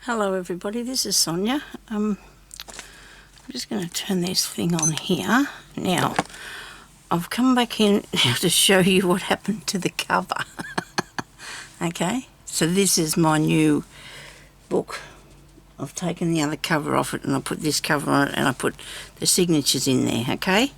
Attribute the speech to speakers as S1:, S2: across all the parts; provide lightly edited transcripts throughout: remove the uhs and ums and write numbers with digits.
S1: Hello everybody, this is Sonya. I'm just going to turn this thing on here. Now, I've come back in to show you what happened to the cover. Okay, so this is my new book. I've taken the other cover off it and I put this cover on it and I put the signatures in there, okay?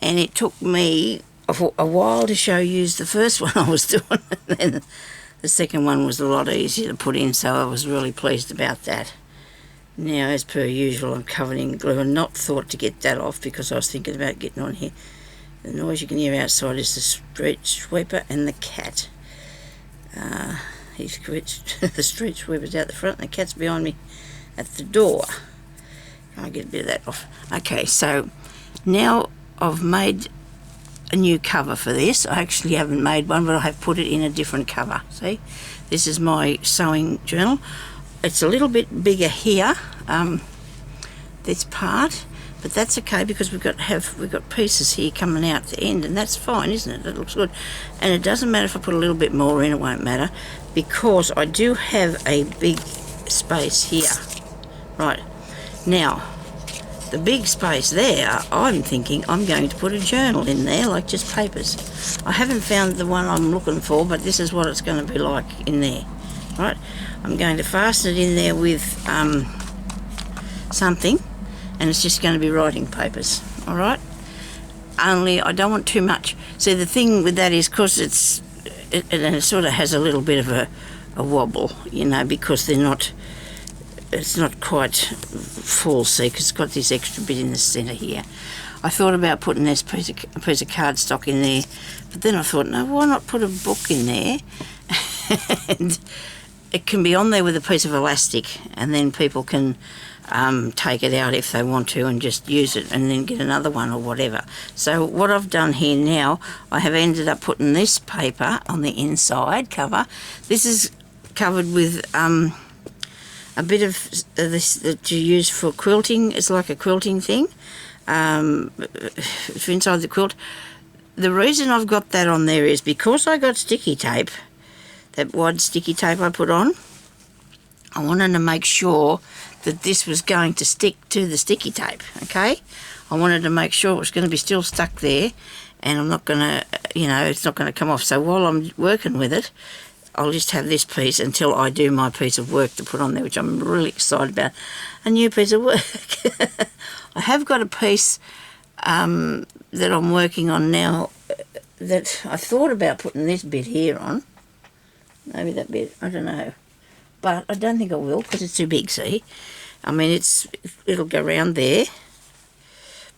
S1: And it took me a while to show you the first one I was doing, and then the second one was a lot easier to put in, so I was really pleased about that. Now, as per usual, I'm covered in glue and not thought to get that off because I was thinking about getting on here. The noise you can hear outside is the street sweeper and the cat. He's the street sweeper's out the front and the cat's behind me at the door. I'll get a bit of that off. Okay, so now I've made a new cover for this. I actually haven't made one, but I have put it in a different cover. See, this is my sewing journal. It's a little bit bigger here, this part, but that's okay because we've got pieces here coming out the end, and that's fine, isn't it? It looks good, and it doesn't matter if I put a little bit more in. It won't matter because I do have a big space here. Right now, the big space there, I'm thinking I'm going to put a journal in there, like just papers. I haven't found the one I'm looking for, but this is what it's going to be like in there. Right, I'm going to fasten it in there with something, and it's just going to be writing papers. All right, only I don't want too much. See, the thing with that is because it sort of has a little bit of a wobble, you know, because it's not quite full, see, because it's got this extra bit in the centre here. I thought about putting this piece of cardstock in there, but then I thought, no, why not put a book in there? And it can be on there with a piece of elastic, and then people can take it out if they want to and just use it and then get another one or whatever. So what I've done here now, I have ended up putting this paper on the inside cover. This is covered with a bit of this that you use for quilting. It's like a quilting thing for inside the quilt. The reason I've got that on there is because I got sticky tape, that wide sticky tape I put on. I wanted to make sure that this was going to stick to the sticky tape, okay? I wanted to make sure it was going to be still stuck there, and I'm not going to, you know, it's not going to come off. So while I'm working with it, I'll just have this piece until I do my piece of work to put on there, which I'm really excited about. A new piece of work. I have got a piece that I'm working on now that I thought about putting this bit here on. Maybe that bit, I don't know. But I don't think I will because it's too big, see? I mean, it'll go around there,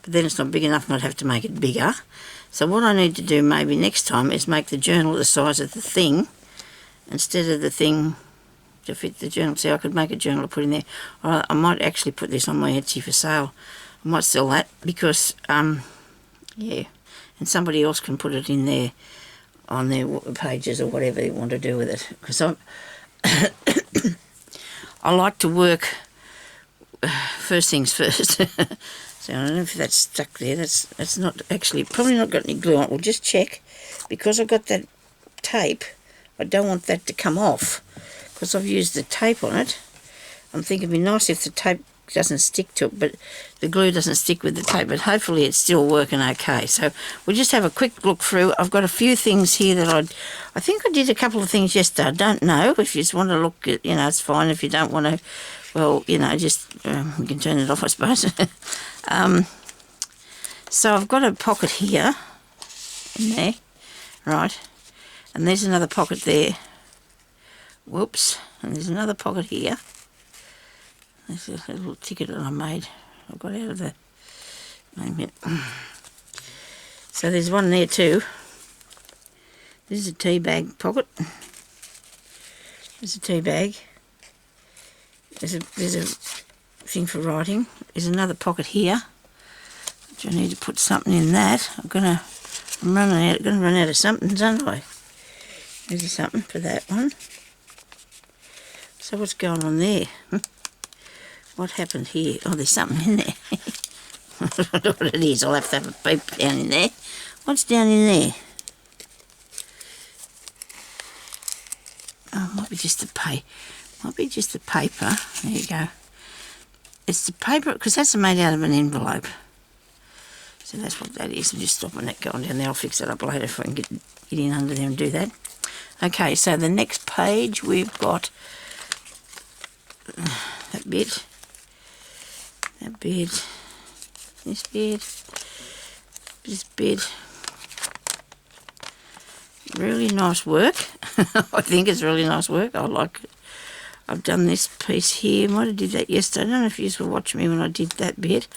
S1: but then it's not big enough and I'd have to make it bigger. So what I need to do maybe next time is make the journal the size of the thing, instead of the thing to fit the journal. See, I could make a journal to put in there. Or I might actually put this on my Etsy for sale. I might sell that because, yeah, and somebody else can put it in there on their pages or whatever they want to do with it. Because I like to work first things first. So I don't know if that's stuck there. That's not actually, probably not got any glue on it. We'll just check. Because I've got that tape, I don't want that to come off because I've used the tape on it. I'm thinking it'd be nice if the tape doesn't stick to it, but the glue doesn't stick with the tape, but hopefully it's still working okay. So we'll just have a quick look through. I've got a few things here that I think I did a couple of things yesterday. I don't know. If you just want to look at, you know, it's fine. If you don't want to, well, you know, just we can turn it off, I suppose. So I've got a pocket here in there, right, and there's another pocket there. Whoops. And there's another pocket here. There's a little ticket that I made. I got out of the... Wait a minute. So there's one there too. This is a tea bag pocket. There's a tea bag. There's a thing for writing. There's another pocket here, which I need to put something in that. I'm gonna run out of something, aren't I? There's something for that one. So what's going on there? What happened here? Oh, there's something in there. I don't know what it is. I'll have to have a peep down in there. What's down in there? Oh, it might be just a Might be just the paper. There you go. It's the paper, because that's made out of an envelope. So that's what that is. I'm just stopping that going down there. I'll fix it up later if I can get in under there and do that. Okay, so the next page we've got that bit, this bit. Really nice work. I think it's really nice work. I like it. I've done this piece here. Might have did that yesterday. I don't know if you were watching me when I did that bit.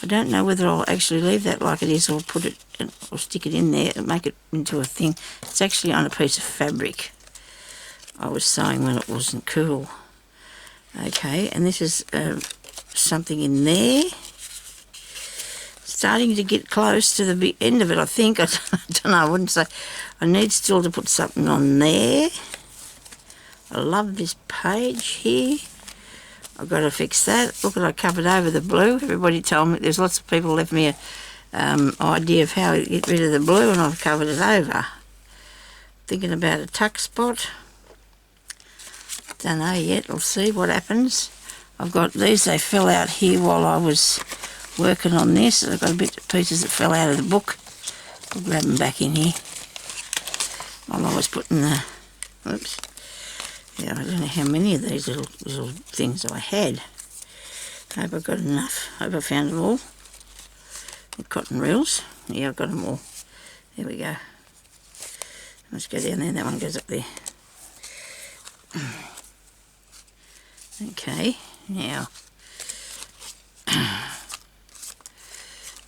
S1: I don't know whether I'll actually leave that like it is or put it or stick it in there and make it into a thing. It's actually on a piece of fabric I was sewing when it wasn't cool. Okay, and this is something in there. Starting to get close to the end of it, I think. I don't know, I wouldn't say. I need still to put something on there. I love this page here. I've got to fix that. Look, I covered over the blue. Everybody told me, there's lots of people left me a idea of how to get rid of the blue, and I've covered it over. Thinking about a tuck spot. Don't know yet. I'll see what happens. I've got these. They fell out here while I was working on this. I've got a bit of pieces that fell out of the book. I'll grab them back in here while I was putting the... Oops. Yeah, I don't know how many of these little things I had. I hope I got enough. I hope I found them all. The cotton reels. Yeah, I've got them all. There we go. Let's go down there. That one goes up there. Okay, now.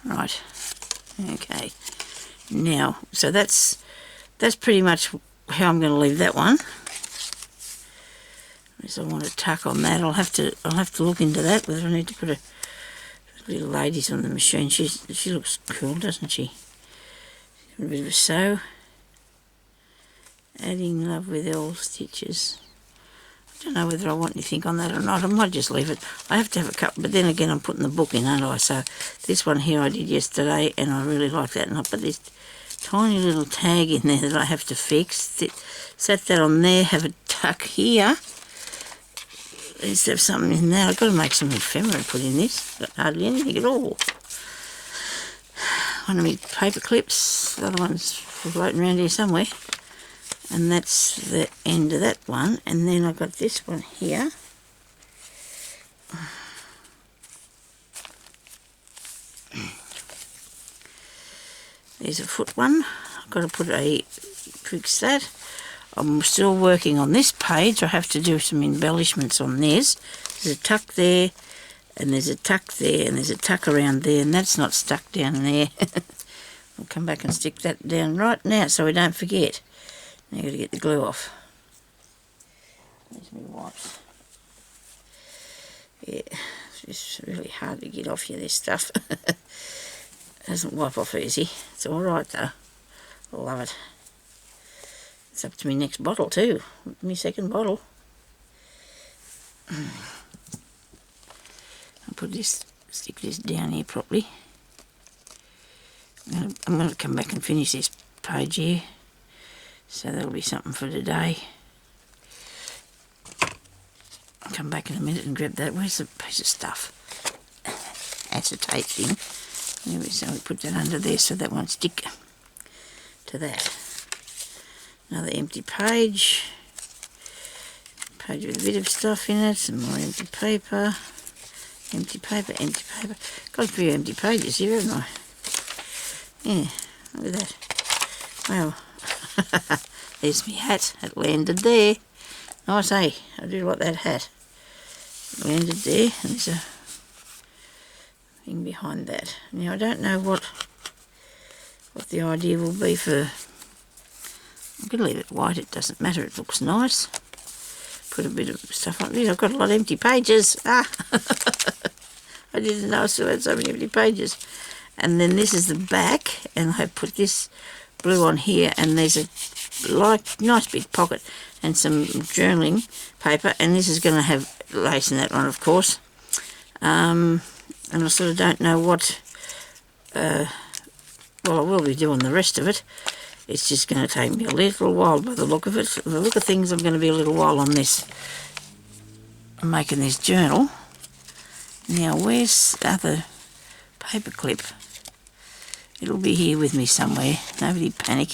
S1: Right. Okay. Now, so that's pretty much how I'm going to leave that one. Unless I want to tuck on that, I'll have to look into that, whether I need to put a little ladies on the machine. She looks cool, doesn't she? A bit of a sew. Adding love with all stitches. I don't know whether I want anything on that or not. I might just leave it. I have to have a couple, but then again I'm putting the book in, aren't I? So this one here I did yesterday, and I really like that. And I put this tiny little tag in there that I have to fix. Set that on there, have a tuck here. Let's have something in there. I've got to make some ephemera and put in this. Got hardly anything at all. One of my paper clips. The other one's floating around here somewhere. And that's the end of that one. And then I've got this one here. There's a foot one. I've got to fix that. I'm still working on this page. I have to do some embellishments on this. There's a tuck there, and there's a tuck there, and there's a tuck around there, and that's not stuck down there. I'll come back and stick that down right now so we don't forget. Now I've got to get the glue off. There's my wipes. Yeah, it's just really hard to get off here, this stuff. It doesn't wipe off easy. It's alright though. I love it. It's up to my next bottle too. My second bottle. I'll stick this down here properly. I'm going to come back and finish this page here. So that'll be something for today. I'll come back in a minute and grab that. Where's the piece of stuff? Acetate thing. Anyway, so we put that under there so that won't stick to that. Another empty page. Page with a bit of stuff in it. Some more empty paper. Empty paper, empty paper. Got a few empty pages here, haven't I? Yeah, look at that. Wow. There's my hat. It landed there. Nice, eh? I do like that hat. It landed there. And there's a thing behind that. Now, I don't know what the idea will be for... I'm going to leave it white. It doesn't matter. It looks nice. Put a bit of stuff on it. I've got a lot of empty pages. Ah! I didn't know I still had so many empty pages. And then this is the back, and I put this blue on here, and there's a nice big pocket and some journaling paper, and this is going to have lace in that one, of course. And I sort of don't know what... well, I will be doing the rest of it. It's just going to take me a little while by the look of it. By the look of things, I'm going to be a little while on this. making this journal. Now, where's the other paper clip? It'll be here with me somewhere. Nobody panic.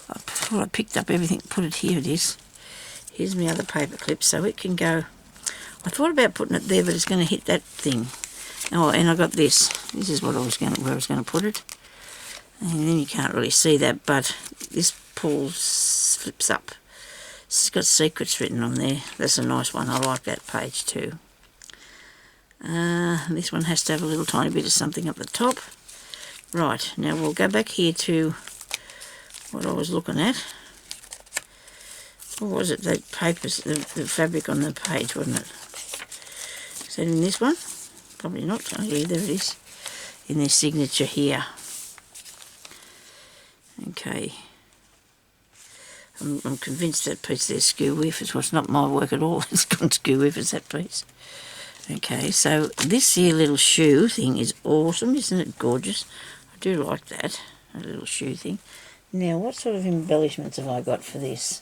S1: I thought I picked up everything, put it here. It is. Here's my other paper clip, so it can go. I thought about putting it there, but it's going to hit that thing. Oh, and I got this. This is what I was going to, where I was going to put it. And then you can't really see that, but this flips up. It's got secrets written on there. That's a nice one. I like that page too. This one has to have a little tiny bit of something up the top. Right, now we'll go back here to what I was looking at. What was it? The papers, the fabric on the page, wasn't it? Is that in this one? Probably not. Oh, yeah, there it is. In their signature here. Okay. I'm convinced that piece there's skew with. It's not my work at all. It's gone skew with, is that piece. Okay, so this here little shoe thing is awesome. Isn't it gorgeous? I do like that, a little shoe thing. Now, what sort of embellishments have I got for this?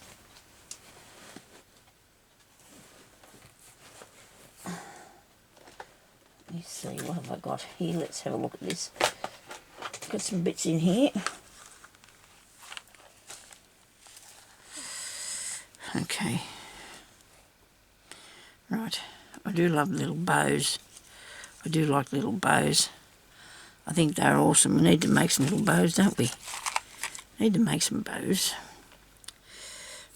S1: Let's see, what have I got here? Let's have a look at this. Got some bits in here. Okay. Right. I do love little bows. I do like little bows. I think they're awesome. We need to make some little bows, don't we? Need to make some bows.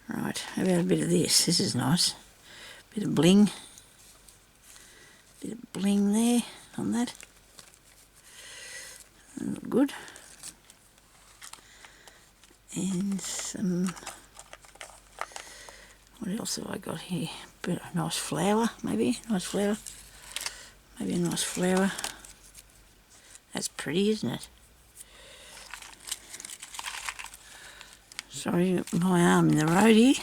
S1: Right. How about a bit of this? This is nice. Bit of bling. Bit of bling there on that. Look good. And some... What else have I got here? Bit of nice flower, maybe. Nice flower. Maybe a nice flower. That's pretty, isn't it? Sorry, my arm in the road here.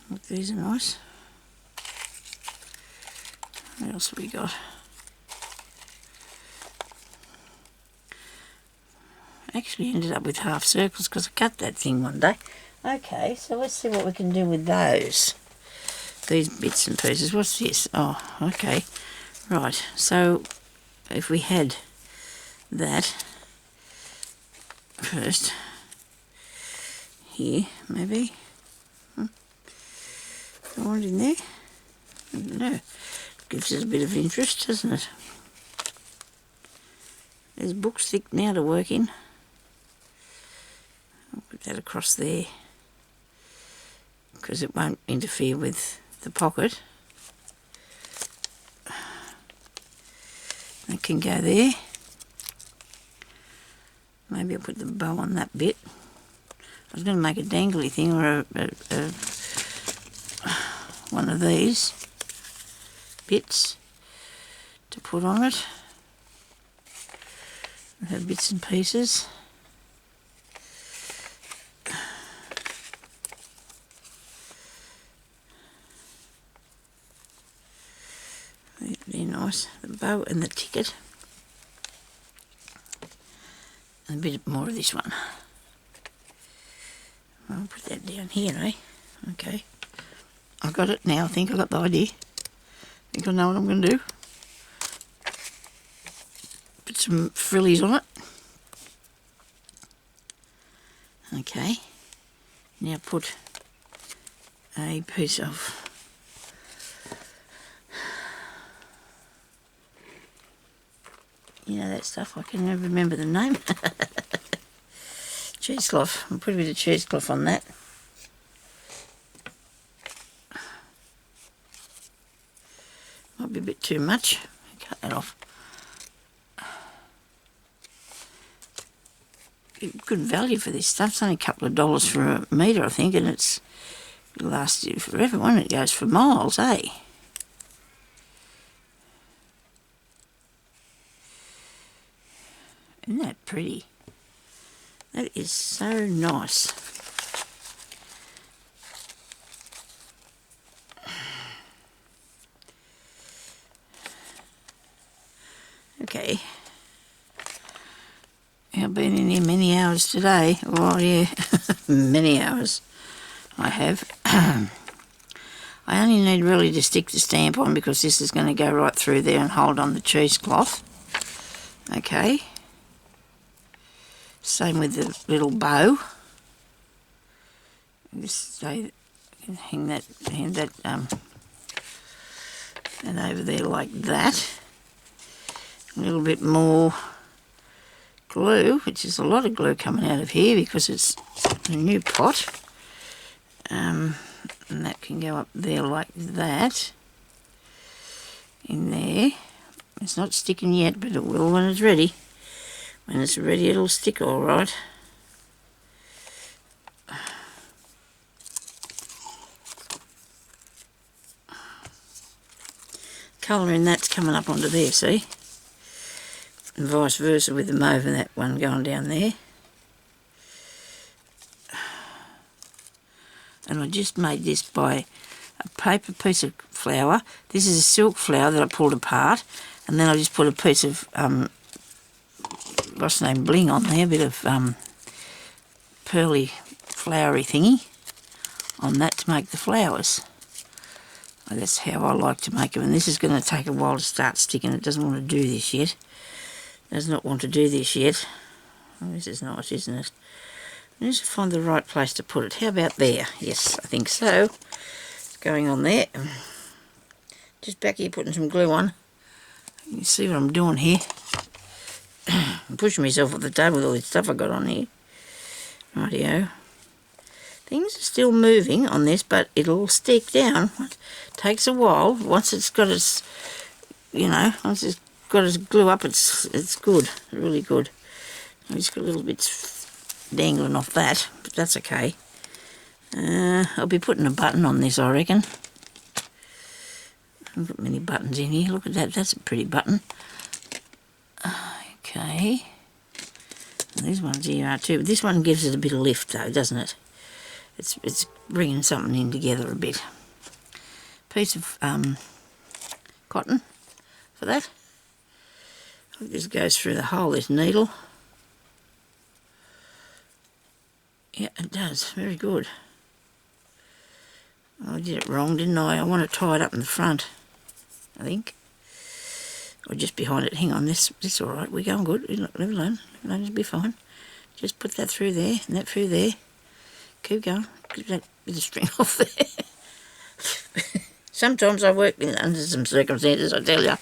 S1: Look, these are nice. What else have we got? Actually ended up with half circles because I cut that thing one day. Okay, so let's see what we can do with those. These bits and pieces. What's this? Oh, okay. Right, so if we had that first here, maybe. Go on in there. I don't know. Gives us a bit of interest, doesn't it? There's books thick now to work in. I'll put that across there because it won't interfere with the pocket. It can go there. Maybe I'll put the bow on that bit. I was going to make a dangly thing or one of these bits to put on it. Have bits and pieces. They're nice. The bow and the ticket. And a bit more of this one. I'll put that down here, eh? Okay. I got it now. I think I got the idea. I think I know what I'm going to do. Put some frillies on it. Okay. Now put a piece of that stuff. I can never remember the name. Cheesecloth. I'll put a bit of cheesecloth on that. Might be a bit too much. Cut that off. Good value for this stuff. It's only a couple of dollars for a metre, I think, and it'll last you forever, won't it? It goes for miles, eh? Isn't that pretty? That is so nice. Okay. I've been in here many hours today. Oh yeah, many hours I have. I I only need really to stick the stamp on because this is going to go right through there and hold on the cheesecloth. Okay. Same with the little bow. Just hang that and over there like that. A little bit more glue, which is a lot of glue coming out of here because it's a new pot. And that can go up there like that. In there. It's not sticking yet, but it will when it's ready. When it's ready, it'll stick all right. Colour in that's coming up onto there, see? And vice versa with the mauve and that one going down there. And I just made this by a paper piece of flour. This is a silk flour that I pulled apart, and then I just put a piece of what's the name, bling on there, a bit of pearly flowery thingy on that to make the flowers. That's how I like to make them, and this is going to take a while to start sticking. It doesn't want to do this yet. Does not want to do this yet. Oh, this is nice, isn't it? I need to find the right place to put it. How about there? Yes, I think so. It's going on there. Just back here putting some glue on. You can see what I'm doing here. I'm pushing myself off the table with all this stuff I got on here. Rightio. Things are still moving on this, but it'll stick down. It takes a while. Once it's got its, once it's got its glue up, it's good, really good. It's got little bits dangling off that, but that's okay. I'll be putting a button on this, I reckon. I haven't got many buttons in here. Look at that. That's a pretty button. Okay. And these ones here are too. This one gives it a bit of lift, though, doesn't it? It's bringing something in together a bit. Piece of cotton for that. This goes through the hole, this needle. Yeah, it does. Very good. Oh, I did it wrong, didn't I? I want to tie it up in the front, I think. Or just behind it. Hang on, this all right. We're going good. Leave it alone. It'll be fine. Just put that through there and that through there. Keep going. Keep that bit of string off there. Sometimes I work under some circumstances, I tell you.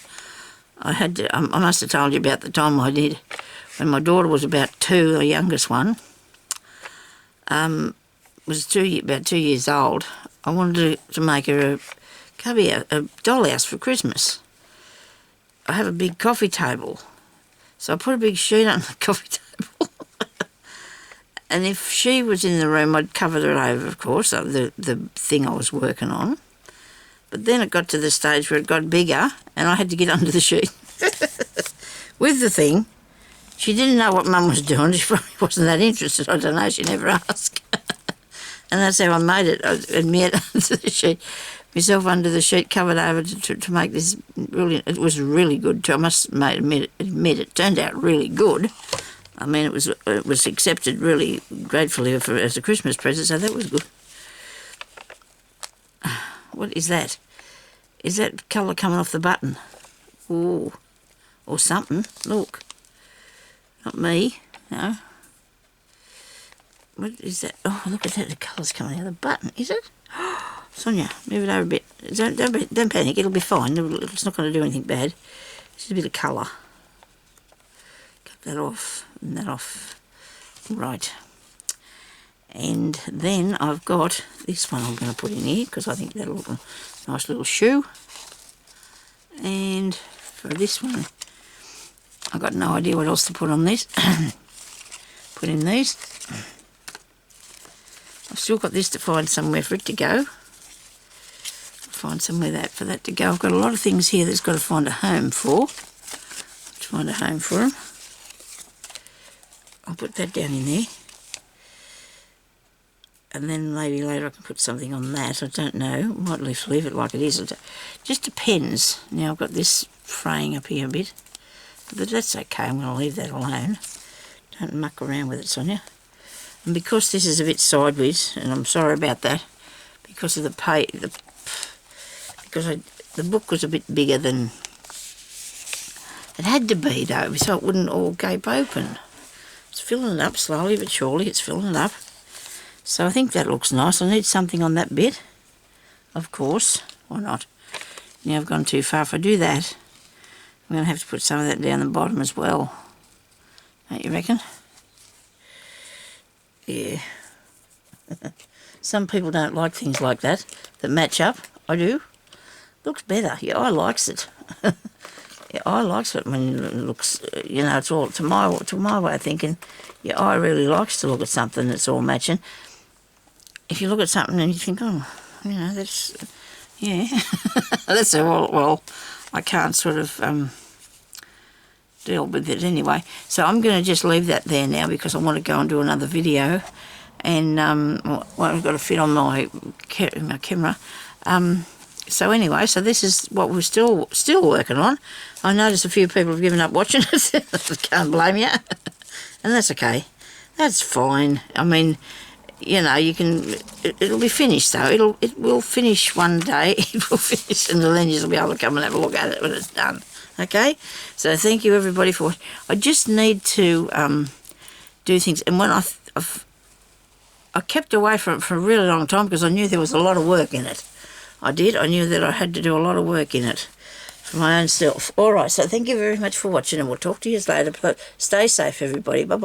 S1: I had to, I must have told you about the time I did. When my daughter was about 2, the youngest one, was about 2 years old. I wanted to make her a dollhouse for Christmas. I have a big coffee table. So I put a big sheet on the coffee table. And if she was in the room, I'd cover her over, of course, the thing I was working on. But then it got to the stage where it got bigger and I had to get under the sheet with the thing. She didn't know what Mum was doing. She probably wasn't that interested. I don't know. She never asked. And that's how I made it. I admit under the sheet, myself under the sheet, covered over to make this brilliant. It was really good too. I must admit it turned out really good. I mean, it was accepted really gratefully as a Christmas present, so that was good. What is that? Is that colour coming off the button? Ooh, or something. Look. Not me, no. What is that? Oh, look at that, the colour's coming out of the button, is it? Sonya, move it over a bit. Don't panic, it'll be fine. It's not going to do anything bad. Just a bit of colour. Cut that off, and that off. Right. And then I've got this one I'm going to put in here, because I think that'll look a nice little shoe. And for this one, I've got no idea what else to put on this. Put in these. I've still got this to find somewhere for it to go. Find somewhere for that to go. I've got a lot of things here that's got to find a home for. Let's find a home for them. I'll put that down in there. And then maybe later I can put something on that. I don't know. Might leave it like it is. It just depends. Now I've got this fraying up here a bit. But that's okay. I'm going to leave that alone. Don't muck around with it, Sonya. And because this is a bit sideways, and I'm sorry about that, because of the because the book was a bit bigger than it had to be though, so it wouldn't all gape open. It's filling it up slowly but surely, it's filling it up. So I think that looks nice. I need something on that bit, of course, why not? Now I've gone too far. If I do that, I'm going to have to put some of that down the bottom as well. Don't you reckon? Yeah. Some people don't like things like that match up. I do. Looks better. Your eye likes it. Your eye likes it when it looks, you know, it's all, to my way of thinking, your eye really likes to look at something that's all matching. If you look at something and you think, oh, you know, that's, yeah, that's all, well, I can't sort of deal with it anyway. So I'm going to just leave that there now because I want to go and do another video. And, well, I've got to fit on my camera. So anyway, so this is what we're still working on. I noticed a few people have given up watching it. Can't blame you. And that's okay. That's fine. I mean, you know, you can, it'll be finished though. It will finish one day. It will finish and the lenders will be able to come and have a look at it when it's done. Okay? So thank you everybody for watching. I just need to do things. And when I kept away from it for a really long time because I knew there was a lot of work in it. I did. I knew that I had to do a lot of work in it for my own self. All right, so thank you very much for watching and we'll talk to you later. Stay safe, everybody. Bye-bye.